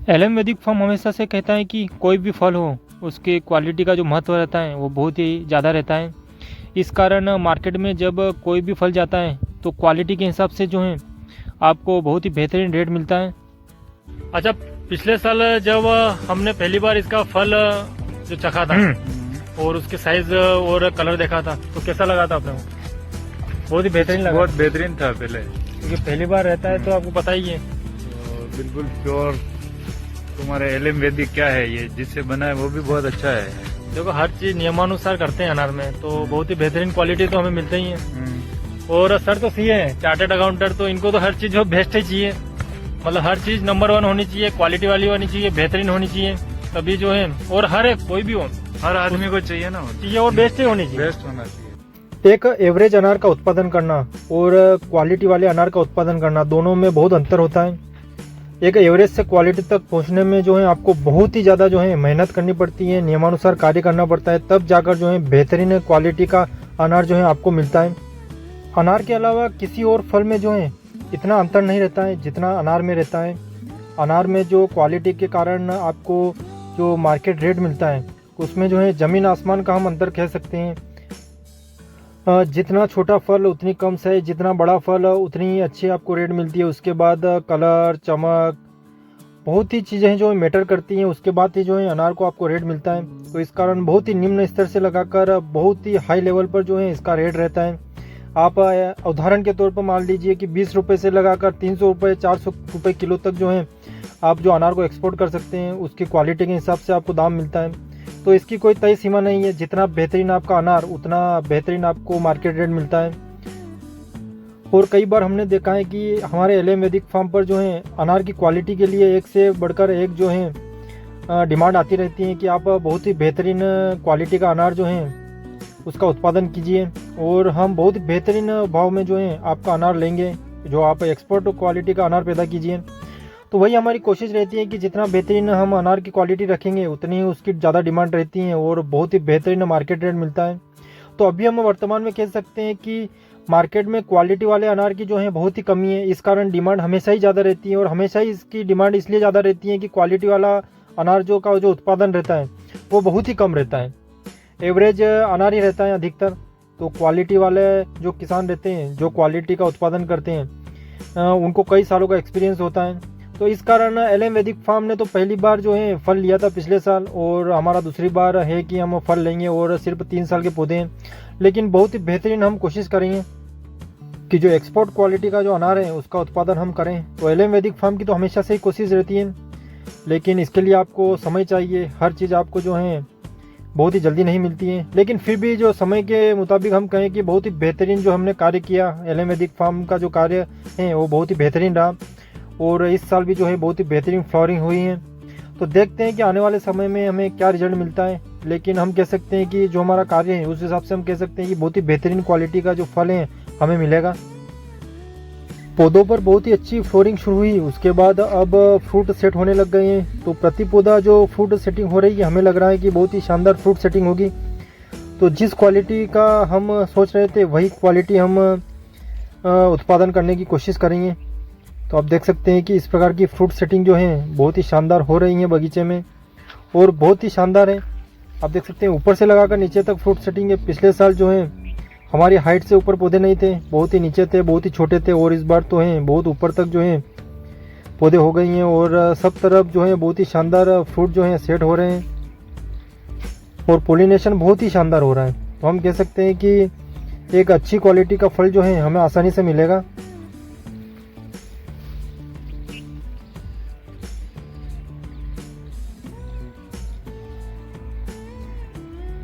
LM वैदिक farm हमेशा से कहता है कि कोई भी फल हो उसके क्वालिटी का जो महत्व रहता है वो बहुत ही ज़्यादा रहता है। इस कारण मार्केट में जब कोई भी फल जाता है तो क्वालिटी के हिसाब से जो है आपको बहुत ही बेहतरीन रेट मिलता है। अच्छा, पिछले साल जब हमने पहली बार इसका फल जो चखा था और उसके साइज और कलर देखा था तो कैसा लगा था आपने को? बहुत ही बेहतरीन लगा। बहुत बेहतरीन था पहले, क्योंकि पहली बार रहता है तो आपको पता ही है। तो बिल्कुल प्योर तुम्हारे एलएम वैदिक क्या है, ये जिससे बना है वो भी बहुत अच्छा है। देखो, हर चीज नियमानुसार करते हैं अनार में, तो बहुत ही बेहतरीन क्वालिटी तो हमें मिलते ही है। और सर तो सीए हैं, चार्टर्ड अकाउंटेंट, तो इनको तो हर चीज जो बेस्ट ही चाहिए, मतलब हर चीज नंबर 1 होनी चाहिए, क्वालिटी वाली होनी चाहिए, बेहतरीन होनी चाहिए, तभी जो है। और हर एक कोई भी हो, हर आदमी को चाहिए ना, चाहिए और बेस्ट ही होनी चाहिए। बेस्ट होना चाहिए। एक एवरेज अनार का उत्पादन करना और क्वालिटी वाले अनार का उत्पादन करना, दोनों में बहुत अंतर होता है। एक एवरेज से क्वालिटी तक पहुंचने में जो है आपको बहुत ही ज़्यादा जो है मेहनत करनी पड़ती है, नियमानुसार कार्य करना पड़ता है, तब जाकर जो है बेहतरीन क्वालिटी का अनार जो है आपको मिलता है। अनार के अलावा किसी और फल में जो है इतना अंतर नहीं रहता है जितना अनार में रहता है। अनार में जो क्वालिटी के कारण आपको जो मार्केट रेट मिलता है उसमें जो है ज़मीन आसमान का हम अंतर कह सकते हैं। जितना छोटा फल उतनी कम साइज, जितना बड़ा फल उतनी अच्छी आपको रेट मिलती है। उसके बाद कलर, चमक, बहुत ही चीज़ें हैं जो मैटर करती हैं, उसके बाद ही जो है अनार को आपको रेट मिलता है। तो इस कारण बहुत ही निम्न स्तर से लगाकर बहुत ही हाई लेवल पर जो है इसका रेट रहता है। आप उदाहरण के तौर पर मान लीजिए कि 20 रुपये से लगाकर 300 रुपये, 400 रुपये किलो तक जो है आप जो अनार को एक्सपोर्ट कर सकते हैं, उसकी क्वालिटी के हिसाब से आपको दाम मिलता है। तो इसकी कोई तय सीमा नहीं है, जितना बेहतरीन आपका अनार उतना बेहतरीन आपको मार्केट रेट मिलता है। और कई बार हमने देखा है कि हमारे एलएम वैदिक फार्म पर जो है अनार की क्वालिटी के लिए एक से बढ़कर एक जो है डिमांड आती रहती है कि आप बहुत ही बेहतरीन क्वालिटी का अनार जो है उसका उत्पादन कीजिए और हम बहुत बेहतरीन भाव में जो है आपका अनार लेंगे, जो आप एक्सपोर्ट क्वालिटी का अनार पैदा कीजिए। तो वही हमारी कोशिश रहती है कि जितना बेहतरीन हम अनार की क्वालिटी रखेंगे उतनी ही उसकी ज़्यादा डिमांड रहती है और बहुत ही बेहतरीन मार्केट रेट मिलता है। तो अभी हम वर्तमान में कह सकते हैं कि मार्केट में क्वालिटी वाले अनार की जो है बहुत ही कमी है। इस कारण डिमांड हमेशा ही ज़्यादा रहती है और हमेशा ही इसकी डिमांड इसलिए ज़्यादा रहती है कि क्वालिटी वाला अनार जो उत्पादन रहता है वो बहुत ही कम रहता है। एवरेज अनार ही रहता है अधिकतर। तो क्वालिटी वाले जो किसान रहते हैं, जो क्वालिटी का उत्पादन करते हैं, उनको कई सालों का एक्सपीरियंस होता है। तो इस कारण एलएम वैदिक फार्म ने तो पहली बार जो है फल लिया था पिछले साल, और हमारा दूसरी बार है कि हम फल लेंगे और सिर्फ 3 साल के पौधे हैं। लेकिन बहुत ही बेहतरीन हम कोशिश करेंगे कि जो एक्सपोर्ट क्वालिटी का जो अनार है उसका उत्पादन हम करें। तो एलएम वैदिक फार्म की तो हमेशा से ही कोशिश रहती है, लेकिन इसके लिए आपको समय चाहिए। हर चीज़ आपको जो है बहुत ही जल्दी नहीं मिलती है, लेकिन फिर भी जो समय के मुताबिक हम कहें कि बहुत ही बेहतरीन जो हमने कार्य किया, एलएम वैदिक फार्म का जो कार्य है वो बहुत ही बेहतरीन रहा। और इस साल भी जो है बहुत ही बेहतरीन फ्लावरिंग हुई है। तो देखते हैं कि आने वाले समय में हमें क्या रिजल्ट मिलता है। लेकिन हम कह सकते हैं कि जो हमारा कार्य है उस हिसाब से हम कह सकते हैं कि बहुत ही बेहतरीन क्वालिटी का जो फल है हमें मिलेगा। पौधों पर बहुत ही अच्छी फ्लोरिंग शुरू हुई, उसके बाद अब फ्रूट सेट होने लग गए हैं। तो प्रति पौधा जो फ्रूट सेटिंग हो रही है, हमें लग रहा है कि बहुत ही शानदार फ्रूट सेटिंग होगी। तो जिस क्वालिटी का हम सोच रहे थे वही क्वालिटी हम उत्पादन करने की कोशिश करेंगे। तो आप देख सकते हैं कि इस प्रकार की फ्रूट सेटिंग जो है बहुत ही शानदार हो रही है बगीचे में, और बहुत ही शानदार है। आप देख सकते हैं ऊपर से लगाकर नीचे तक फ्रूट सेटिंग है। पिछले साल जो है हमारी हाइट से ऊपर पौधे नहीं थे, बहुत ही नीचे थे, बहुत ही छोटे थे, और इस बार तो हैं बहुत ऊपर तक जो है पौधे हो गई हैं और सब तरफ जो है बहुत ही शानदार फ्रूट जो है सेट हो रहे हैं और पोलिनेशन बहुत ही शानदार हो रहा है। तो हम कह सकते हैं कि एक अच्छी क्वालिटी का फल जो है हमें आसानी से मिलेगा।